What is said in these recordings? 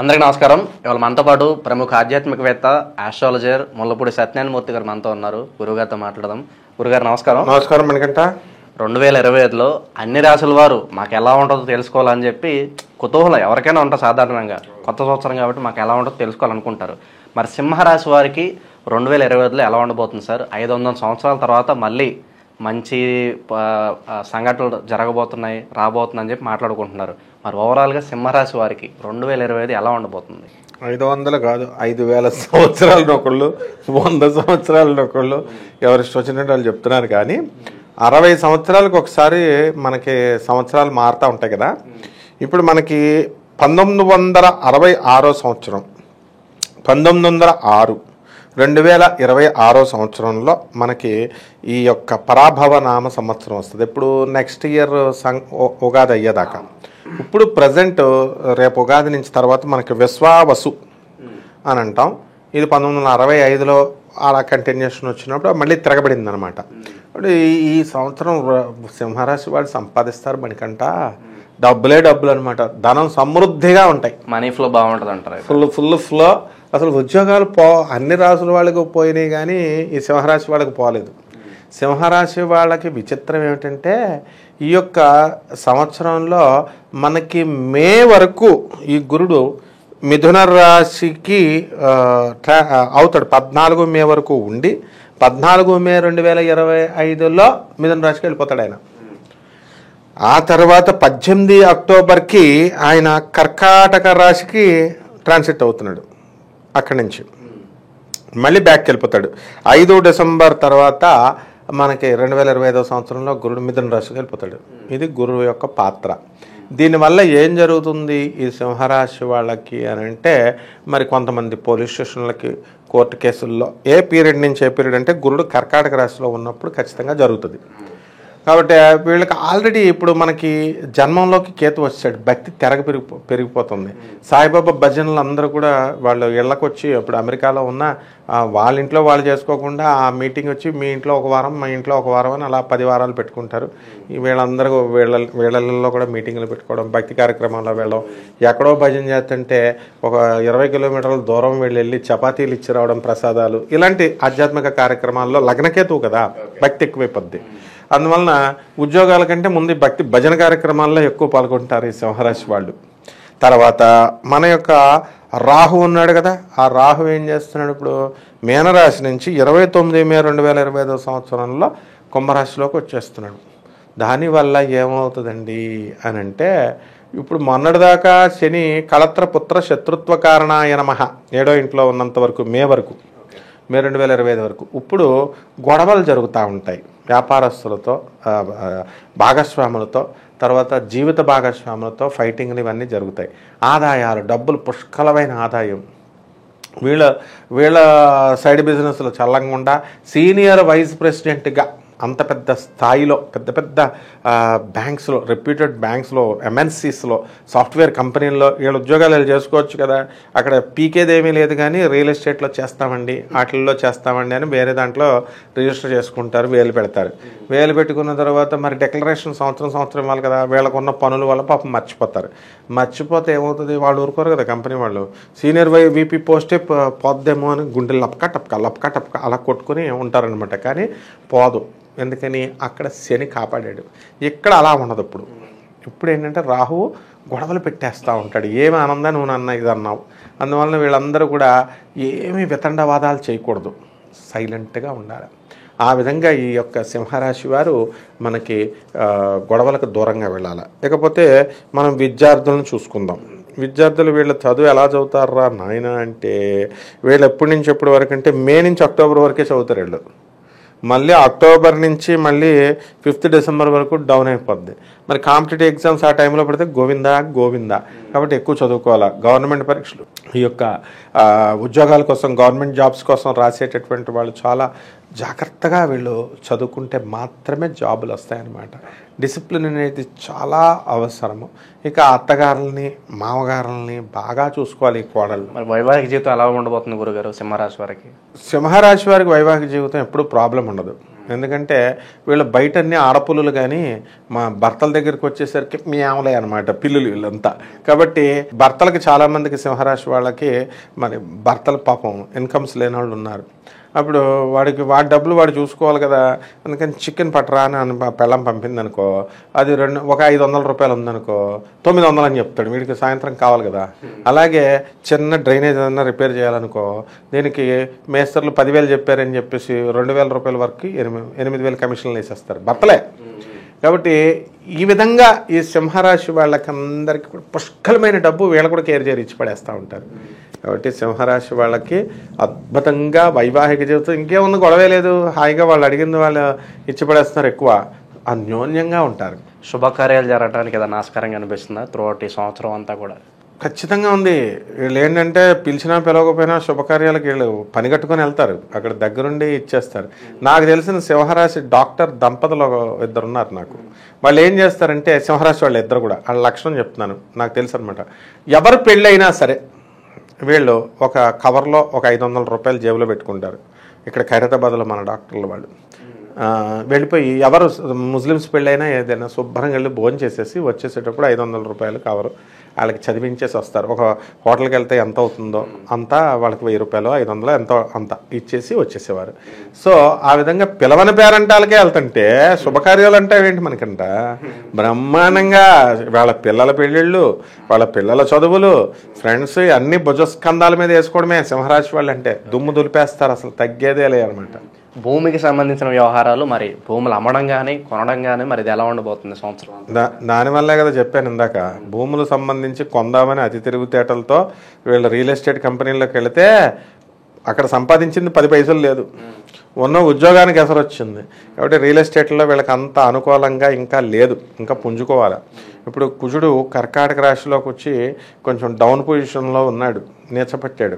అందరికీ నమస్కారం. ఇవాళ మనతో పాటు ప్రముఖ ఆధ్యాత్మికవేత్త ఆస్ట్రాలజర్ ముల్లపూడి సత్యనారాయణమూర్తి గారు మనతో ఉన్నారు. గురుగారితో మాట్లాడదాం. గురుగారు నమస్కారం. నమస్కారం. మనకంట 2025లో అన్ని రాశుల వారు మాకు ఎలా ఉంటుందో తెలుసుకోవాలని చెప్పి కుతూహలం ఎవరికైనా ఉంటుంది. సాధారణంగా కొత్త సంవత్సరం కాబట్టి మాకు ఎలా ఉంటుందో తెలుసుకోవాలనుకుంటారు. మరి సింహరాశి వారికి 2025లో ఎలా ఉండబోతుంది సార్? 500 సంవత్సరాల తర్వాత మళ్ళీ మంచి సంఘటనలు జరగబోతున్నాయి, రాబోతుందని చెప్పి మాట్లాడుకుంటున్నారు. మరి ఓవరాల్గా సింహరాశి వారికి 2025 ఎలా ఉండబోతుంది? 500 కాదు, 5000 సంవత్సరాలు ఒకళ్ళు, 100 సంవత్సరాలు ఒకళ్ళు, ఎవరిష్టం వచ్చినట్టు వాళ్ళు చెప్తున్నారు. కానీ 60 సంవత్సరాలకు ఒకసారి మనకి సంవత్సరాలు మారుతూ ఉంటాయి కదా. ఇప్పుడు మనకి 1966 సంవత్సరం, 1906, 2026 సంవత్సరంలో మనకి ఈ యొక్క పరాభవ నామ సంవత్సరం వస్తుంది. ఇప్పుడు నెక్స్ట్ ఇయర్ ఉగాది అయ్యేదాకా. ఇప్పుడు ప్రజెంట్ రేపు ఉగాది నుంచి తర్వాత మనకి విశ్వావసు అని అంటాం. ఇది 1965లో అలా కంటిన్యూషన్ వచ్చినప్పుడు మళ్ళీ తిరగబడింది అనమాట. ఇప్పుడు ఈ సంవత్సరం సింహరాశి వాళ్ళు సంపాదిస్తారు. మనకంట డబ్బులు అనమాట. ధనం సమృద్ధిగా ఉంటాయి. మనీ ఫ్లో బాగుంటుంది అంటారు. Full flow. అసలు ఉద్యోగాలు అన్ని రాసుల వాళ్ళకి పోయినాయి, కానీ ఈ సింహరాశి వాళ్ళకి పోలేదు. సింహరాశి వాళ్ళకి విచిత్రం ఏమిటంటే ఈ యొక్క సంవత్సరంలో మనకి మే వరకు ఈ గురుడు మిథున రాశికి అవుతాడు. 14 మే వరకు ఉండి 14 మే 2025లో మిథున రాశికి వెళ్ళిపోతాడు ఆయన. ఆ తర్వాత 18 అక్టోబర్కి ఆయన కర్కాటక రాశికి ట్రాన్సిట్ అవుతున్నాడు. అక్కడి నుంచి మళ్ళీ బ్యాక్కి వెళ్ళిపోతాడు. 5 డిసెంబర్ తర్వాత మనకి 2025 సంవత్సరంలో గురుడు మిథున రాశికి వెళ్ళిపోతాడు. ఇది గురువు యొక్క పాత్ర. దీనివల్ల ఏం జరుగుతుంది ఈ సింహరాశి వాళ్ళకి అని అంటే, మరి కొంతమంది పోలీస్ స్టేషన్లకి, కోర్టు కేసుల్లో ఏ పీరియడ్ నుంచి ఏ పీరియడ్ అంటే గురుడు కర్కాటక రాశిలో ఉన్నప్పుడు ఖచ్చితంగా జరుగుతుంది. కాబట్టి వీళ్ళకి ఆల్రెడీ ఇప్పుడు మనకి జన్మంలోకి కేతు వచ్చాడు. భక్తి పెరిగిపోతుంది. సాయిబాబా భజనలు అందరూ కూడా వాళ్ళు ఇళ్ళకు వచ్చి, ఇప్పుడు అమెరికాలో ఉన్న వాళ్ళ ఇంట్లో వాళ్ళు చేసుకోకుండా ఆ మీటింగ్ వచ్చి మీ ఇంట్లో ఒక వారం, మా ఇంట్లో ఒక వారం అని అలా 10 వారాలు పెట్టుకుంటారు. వీళ్ళందరూ వీళ్ళల్లో కూడా మీటింగ్లు పెట్టుకోవడం, భక్తి కార్యక్రమాల్లో వెళ్ళడం, ఎక్కడో భజన చేస్తుంటే ఒక 20 కిలోమీటర్ల దూరం వెళ్ళి చపాతీలు ఇచ్చి రావడం, ప్రసాదాలు, ఇలాంటి ఆధ్యాత్మిక కార్యక్రమాల్లో లగ్నకేతువు కదా, భక్తి ఎక్కువైపోద్ది. అందువలన ఉద్యోగాల కంటే ముందు భక్తి భజన కార్యక్రమాల్లో ఎక్కువ పాల్గొంటారు ఈ సింహరాశి వాళ్ళు. తర్వాత మన యొక్క రాహు ఉన్నాడు కదా, ఆ రాహు ఏం చేస్తున్నాడు ఇప్పుడు మీనరాశి నుంచి 29 మే 2025 సంవత్సరంలో కుంభరాశిలోకి వచ్చేస్తున్నాడు. దానివల్ల ఏమవుతుందండి అని అంటే, ఇప్పుడు మొన్నటిదాకా శని కళత్రపుత్ర శత్రుత్వ కారణాయ నమః 7వ ఇంట్లో ఉన్నంత వరకు, మే 2025 వరకు ఇప్పుడు గొడవలు జరుగుతూ ఉంటాయి వ్యాపారస్తులతో, భాగస్వాములతో, తర్వాత జీవిత భాగస్వాములతో ఫైటింగ్లు ఇవన్నీ జరుగుతాయి. ఆదాయాలు, డబ్బులు, పుష్కలమైన ఆదాయం. వీళ్ళ సైడ్ బిజినెస్లో చల్లంగా సీనియర్ వైస్ ప్రెసిడెంట్గా అంత పెద్ద స్థాయిలో పెద్ద బ్యాంక్స్లో, రెప్యూటెడ్ బ్యాంక్స్లో, ఎంఎన్సీస్లో, సాఫ్ట్వేర్ కంపెనీల్లో వీళ్ళ ఉద్యోగాలు వీళ్ళు చేసుకోవచ్చు కదా. అక్కడ పీకేదేమీ లేదు, కానీ రియల్ ఎస్టేట్లో చేస్తామండి, వాటిల్లో చేస్తామండి అని వేరే దాంట్లో రిజిస్టర్ చేసుకుంటారు, వేలు పెడతారు. వేలు పెట్టుకున్న తర్వాత మరి డిక్లరేషన్ సంవత్సరం ఇవ్వాలి కదా. వీళ్ళకున్న పనుల వల్ల పాపం మర్చిపోతే ఏమవుతుంది, వాళ్ళు ఊరుకోరు కదా కంపెనీ వాళ్ళు. సీనియర్ వీపీ పోస్టే పోద్దేమో అని గుండెలు లపక టపక అలా కొట్టుకుని ఉంటారనమాట. కానీ పోదు. ఎందుకని అక్కడ శని కాపాడాడు. ఇక్కడ అలా ఉండదు. ఇప్పుడు ఏంటంటే రాహువు గొడవలు పెట్టేస్తూ ఉంటాడు. ఏమి ఆనందా నువ్వు నన్న ఇది అన్నావు. అందువలన వీళ్ళందరూ కూడా ఏమీ వితండవాదాలు చేయకూడదు, సైలెంట్గా ఉండాలి. ఆ విధంగా ఈ యొక్క సింహరాశి వారు మనకి గొడవలకు దూరంగా వెళ్ళాలి. ఇకపోతే మనం విద్యార్థులను చూసుకుందాం. విద్యార్థులు వీళ్ళ చదువు ఎలా చదువుతారా నాయన అంటే, వీళ్ళు ఎప్పటి నుంచి ఎప్పటి వరకు అంటే మే నుంచి అక్టోబర్ వరకే చదువుతారు వీళ్ళు. మళ్ళీ అక్టోబర్ నుంచి మళ్ళీ 5th డిసెంబర్ వరకు డౌన్ అయిపోద్ది. మరి కాంపిటేటివ్ ఎగ్జామ్స్ ఆ టైంలో పడితే గోవిందా. కాబట్టి ఎక్కువ చదువుకోవాలా. గవర్నమెంట్ పరీక్షలు, ఈ యొక్క ఉద్యోగాల కోసం, గవర్నమెంట్ జాబ్స్ కోసం రాసేటటువంటి వాళ్ళు చాలా జాగ్రత్తగా వీళ్ళు చదువుకుంటే మాత్రమే జాబులు వస్తాయన్నమాట. డిసిప్లిన్ అనేది చాలా అవసరము. ఇక అత్తగారులని, మామగారులని బాగా చూసుకోవాలి ఈ కోడళ్ళు. మరి వైవాహిక జీవితం ఎలా ఉండబోతుంది గురుగారు సింహరాశి వారికి? సింహరాశి వారికి వైవాహిక జీవితం ఎప్పుడు ప్రాబ్లం ఉండదు. ఎందుకంటే వీళ్ళు బయట అన్ని ఆడపుల్లులు కానీ మా భర్తల దగ్గరికి వచ్చేసరికి మేమలే అనమాట పిల్లులు వీళ్ళంతా. కాబట్టి భర్తలకి చాలామందికి సింహరాశి వాళ్ళకి మరి భర్తల పాపం ఇన్కమ్స్ లేని వాళ్ళు ఉన్నారు. అప్పుడు వాడి డబ్బులు వాడు చూసుకోవాలి కదా. అందుకని చికెన్ పట్టరా అని పెళ్ళం పంపింది అనుకో, అది ఒక 500 రూపాయలు ఉందనుకో 900 అని చెప్తాడు. వీడికి సాయంత్రం కావాలి కదా. అలాగే చిన్న డ్రైనేజ్ ఏదన్నా రిపేర్ చేయాలనుకో, దీనికి మేస్టర్లు 10,000 చెప్పారని చెప్పేసి 2,000 రూపాయల వరకు 8,000 కమిషన్లు వేసేస్తారు భర్తలే. కాబట్టి ఈ విధంగా ఈ సింహరాశి వాళ్ళకందరికీ పుష్కలమైన డబ్బు వీళ్ళు కూడా కేర్ చేసి ఇచ్చి పడేస్తూ ఉంటారు. కాబట్టి సింహరాశి వాళ్ళకి అద్భుతంగా వైవాహిక జీవితం ఇంకేముంది, గొడవే లేదు, హాయిగా వాళ్ళు అడిగింది వాళ్ళు ఇచ్చి పడేస్తున్నారు, ఎక్కువ అన్యోన్యంగా ఉంటారు. శుభకార్యాలు జరగడానికి ఏదైనా ఆస్కారంగా అనిపిస్తుందా త్రూఅవుట్ ఈ సంవత్సరం అంతా కూడా? ఖచ్చితంగా ఉంది. వీళ్ళు ఏంటంటే పిలిచినా పిలవకపోయినా శుభకార్యాలకు వీళ్ళు పని కట్టుకొని వెళ్తారు, అక్కడ దగ్గరుండి ఇచ్చేస్తారు. నాకు తెలిసిన సింహరాశి డాక్టర్ దంపతులు 2 ఉన్నారు నాకు. వాళ్ళు ఏం చేస్తారంటే సింహరాశి వాళ్ళు 2 కూడా, వాళ్ళ లక్షణం చెప్తున్నాను నాకు తెలుసు అనమాట. ఎవరు పెళ్ళైనా సరే వీళ్ళు ఒక కవర్లో ఒక 500 రూపాయలు జేబులో పెట్టుకుంటారు. ఇక్కడ ఖైరతాబాద్లో మన డాక్టర్లు వాళ్ళు వెళ్ళిపోయి ఎవరు ముస్లిమ్స్ పెళ్ళైనా ఏదైనా శుభ్రంగా వెళ్ళి భోజనం చేసేసి వచ్చేసేటప్పుడు 500 రూపాయలు కవరు వాళ్ళకి చదివించేసి వస్తారు. ఒక హోటల్కి వెళ్తే ఎంత అవుతుందో అంతా వాళ్ళకి 1000 రూపాయలు 500 ఎంతో అంత ఇచ్చేసి వచ్చేసేవారు. సో ఆ విధంగా పిలవని పేరంటాలకే వెళ్తుంటే శుభకార్యాలు అంటే ఏంటి మనకంట బ్రహ్మాండంగా వాళ్ళ పిల్లల పెళ్ళిళ్ళు, వాళ్ళ పిల్లల చదువులు, ఫ్రెండ్స్ అన్ని భుజస్కంధాల మీద వేసుకోవడమే సింహరాశి వాళ్ళు అంటే. దుమ్ము దులిపేస్తారు, అసలు తగ్గేదే లేదనమాట. భూమికి సంబంధించిన వ్యవహారాలు, మరి భూములు అమ్మడం కానీ కొనడం కానీ మరి ఇది ఎలా ఉండబోతుంది సంవత్సరం? దానివల్లే కదా చెప్పాను ఇందాక, భూములు సంబంధించి కొందామని అతి తిరుగుతేటలతో వీళ్ళు రియల్ ఎస్టేట్ కంపెనీలోకి వెళితే అక్కడ సంపాదించింది 10 పైసలు లేదు, ఉన్న ఉద్యోగానికి ఎసరు వచ్చింది. కాబట్టి రియల్ ఎస్టేట్లో వీళ్ళకి అంత అనుకూలంగా ఇంకా లేదు, ఇంకా పుంజుకోవాలి. ఇప్పుడు కుజుడు కర్కాటక రాశిలోకి వచ్చి కొంచెం డౌన్ పొజిషన్లో ఉన్నాడు, నీచపట్టాడు.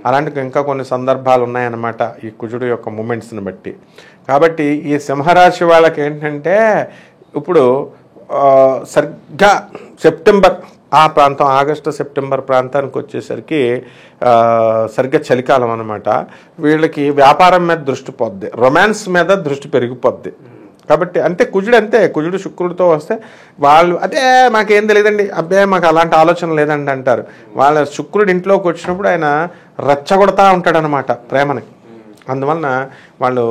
అలాంటి ఇంకా కొన్ని సందర్భాలు ఉన్నాయన్నమాట ఈ కుజుడు యొక్క మూమెంట్స్ని బట్టి. కాబట్టి ఈ సింహరాశి వాళ్ళకి ఏంటంటే ఇప్పుడు సరిగ్గా సెప్టెంబర్ ఆ ప్రాంతం, ఆగస్టు సెప్టెంబర్ ప్రాంతానికి వచ్చేసరికి సరిగ్గా చలికాలం అనమాట. వీళ్ళకి వ్యాపారం మీద దృష్టి పోద్ది, రొమాన్స్ మీద దృష్టి పెరిగిపోద్ది. కాబట్టి అంటే కుజుడు అంతే, కుజుడు శుక్రుడితో వస్తే వాళ్ళు అదే మాకేం తెలియదండి, అబ్బే మాకు అలాంటి ఆలోచన లేదండి అంటారు. వాళ్ళ శుక్రుడు ఇంట్లోకి వచ్చినప్పుడు ఆయన రెచ్చగొడతా ఉంటాడనమాట ప్రేమని. అందువలన వాళ్ళు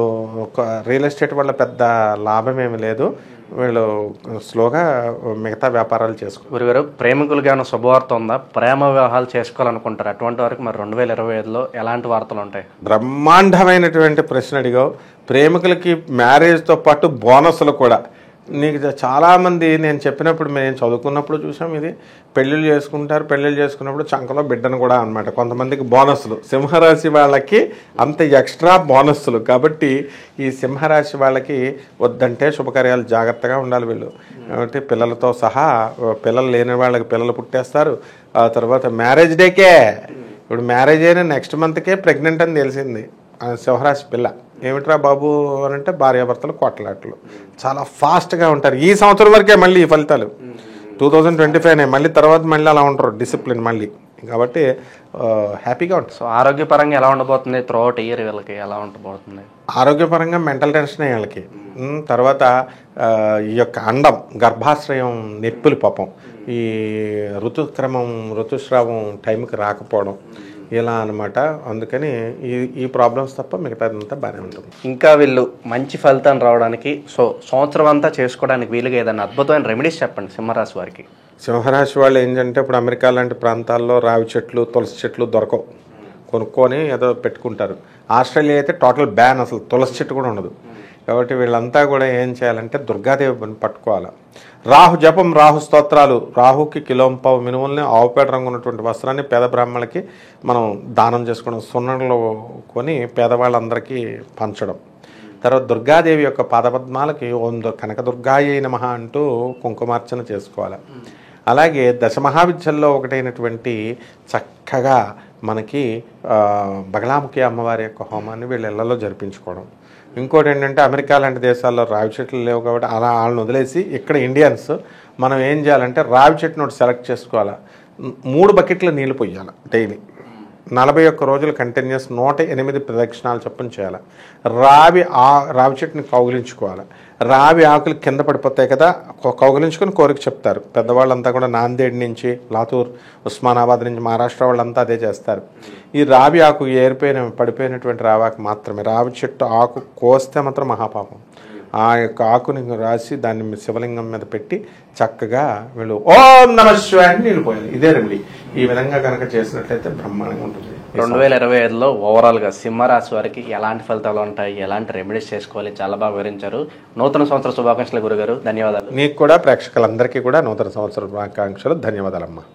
ఒక రియల్ ఎస్టేట్ వల్ల పెద్ద లాభం ఏమి లేదు, వీళ్ళు స్లోగా మిగతా వ్యాపారాలు చేసుకోవాలి. గురుగారు, ప్రేమికులుగా ఏమైనా శుభవార్త ఉందా? ప్రేమ వివాహాలు చేసుకోవాలనుకుంటారు, అటువంటి వరకు మరి 2025లో ఎలాంటి వార్తలు ఉంటాయి? బ్రహ్మాండమైనటువంటి ప్రశ్న అడిగావు. ప్రేమికులకి మ్యారేజ్తో పాటు బోనస్లు కూడా. నీకు చాలామంది నేను చెప్పినప్పుడు మేము చదువుకున్నప్పుడు చూసాం, ఇది పెళ్ళిళ్ళు చేసుకుంటారు, పెళ్ళిళ్ళు చేసుకున్నప్పుడు చంకలో బిడ్డను కూడా అనమాట. కొంతమందికి బోనస్లు, సింహరాశి వాళ్ళకి అంత ఎక్స్ట్రా బోనస్లు. కాబట్టి ఈ సింహరాశి వాళ్ళకి వద్దంటే శుభకార్యాలు జాగ్రత్తగా ఉండాలి వీళ్ళు. కాబట్టి పిల్లలతో సహా, పిల్లలు లేని వాళ్ళకి పిల్లలు పుట్టేస్తారు. ఆ తర్వాత మ్యారేజ్ డేకే, ఇప్పుడు మ్యారేజ్ అయినా నెక్స్ట్ మంత్కే ప్రెగ్నెంట్ అని తెలిసింది సింహరాశి పిల్ల. ఏమిట్రా బాబు అని అంటే భార్యాభర్తలు కొట్లాట్లు చాలా ఫాస్ట్గా ఉంటారు. ఈ సంవత్సరం వరకే మళ్ళీ ఈ ఫలితాలు 2025 మళ్ళీ తర్వాత మళ్ళీ అలా ఉంటారు డిసిప్లిన్ మళ్ళీ. కాబట్టి హ్యాపీగా ఉంటుంది. సో ఆరోగ్యపరంగా ఎలా ఉండబోతుంది త్రూఅవుట్ ఇయర్? వీళ్ళకి ఎలా ఉండబోతుంది ఆరోగ్యపరంగా? మెంటల్ టెన్షన్ వీళ్ళకి. తర్వాత ఈ యొక్క అండం, గర్భాశ్రయం నొప్పులు పాపం, ఈ ఋతుస్రావం టైంకి రాకపోవడం, ఇలా అనమాట. అందుకని ఈ ప్రాబ్లమ్స్ తప్ప మిగతాదంతా బాగానే ఉంటుంది. ఇంకా వీళ్ళు మంచి ఫలితాన్ని రావడానికి, సో సంవత్సరం అంతా చేసుకోవడానికి వీలుగా ఏదైనా అద్భుతమైన రెమెడీస్ చెప్పండి సింహరాశి వారికి. సింహరాశి వాళ్ళు ఏంటంటే ఇప్పుడు అమెరికా లాంటి ప్రాంతాల్లో రావి చెట్లు, తులసి చెట్లు దొరకవు, కొనుక్కొని ఏదో పెట్టుకుంటారు. ఆస్ట్రేలియా అయితే టోటల్ బ్యాన్, అసలు తులసి చెట్టు కూడా ఉండదు. కాబట్టి వీళ్ళంతా కూడా ఏం చేయాలంటే దుర్గాదేవి పట్టుకోవాలి. రాహు జపం, రాహు స్తోత్రాలు, రాహుకి కిలోంపావు మినుముల్ని, ఆవుపేట రంగు ఉన్నటువంటి వస్త్రాన్ని పేద బ్రాహ్మణులకి మనం దానం చేసుకోవడం, సున్నలో కొని పేదవాళ్ళందరికీ పంచడం. తర్వాత దుర్గాదేవి యొక్క పాదపద్మాలకి ఓం కనకదుర్గాయే నమః అంటూ కుంకుమార్చన చేసుకోవాలి. అలాగే దశమహావిద్యల్లో ఒకటైనటువంటి చక్కగా మనకి బగలాముఖి అమ్మవారి యొక్క హోమాన్ని వీళ్ళ ఇళ్లలో జరిపించుకోవడం. ఇంకోటి ఏంటంటే అమెరికా లాంటి దేశాల్లో రావి చెట్లు లేవు కాబట్టి అలా వాళ్ళని వదిలేసి ఇక్కడ ఇండియన్స్ మనం ఏం చేయాలంటే రావి చెట్టును ఒకటి సెలెక్ట్ చేసుకోవాలి, 3 బకెట్ల నీళ్ళు పొయ్యాలి డైలీ. 41 రోజులు కంటిన్యూస్ 108 ప్రదక్షిణాలు చొప్పున చేయాలి. రావి చెట్టుని కౌగిలించుకోవాలి. రావి ఆకులు కింద పడిపోతాయి కదా, కౌగిలించుకొని కోరిక చెప్తారు. పెద్దవాళ్ళంతా కూడా నాందేడ్ నుంచి, లాతూర్, ఉస్మానాబాద్ నుంచి, మహారాష్ట్ర వాళ్ళంతా అదే చేస్తారు. ఈ రావి ఆకు పడిపోయినటువంటి రావి ఆకు మాత్రమే, రావి చెట్టు ఆకు కోస్తే మాత్రం మహాపాపం. ఆ యొక్క ఆకుని రాసి దాన్ని శివలింగం మీద పెట్టి చక్కగా వీళ్ళు ఓం నమ శివాయ అని నీళ్ళు పోయాలి. ఇదే రెమెడీ. ఈ విధంగా కనుక చేసినట్లయితే బ్రహ్మాండంగా ఉంటుంది. 2025లో ఓవరాల్గా సింహరాశి వారికి ఎలాంటి ఫలితాలు ఉంటాయి, ఎలాంటి రెమెడీస్ చేసుకోవాలి, చాలా బాగా వివరించారు. నూతన సంవత్సర శుభాకాంక్షలు గురుగారు. ధన్యవాదాలు. నీకు కూడా, ప్రేక్షకులందరికీ కూడా నూతన సంవత్సర శుభాకాంక్షలు. ధన్యవాదాలమ్మా.